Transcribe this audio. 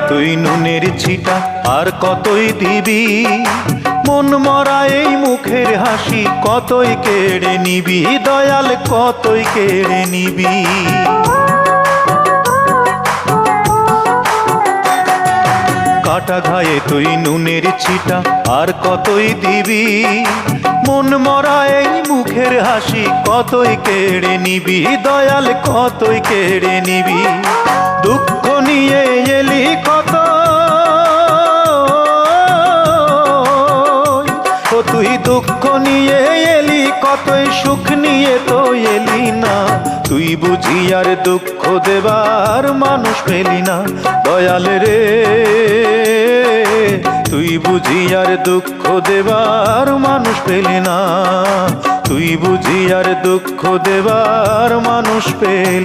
তুই নুনের ছিটা আর কতই দিবি, মন মরা এই মুখের হাসি কতই কেড়ে নিবি, দয়াল কতই কেড়ে নিবি। কাটা ঘায়ে তুই নুনের ছিটা আর কতই দিবি, মন মরা এই মুখের হাসি কতই কেড়ে নিবি, দয়াল কতই কেড়ে নিবি। দুঃখ নিয়ে এলি কত, ও তুই দুঃখ নিয়ে এলি কতই, সুখ নিয়ে তো এলি না। তুই বুঝি আর দুঃখ দেবার মানুষ পেলি না, দয়াল রে তুই বুঝি আর দুঃখ দেবার মানুষ পেলি না, তুই বুঝি আর দুঃখ দেবার মানুষ পেলি।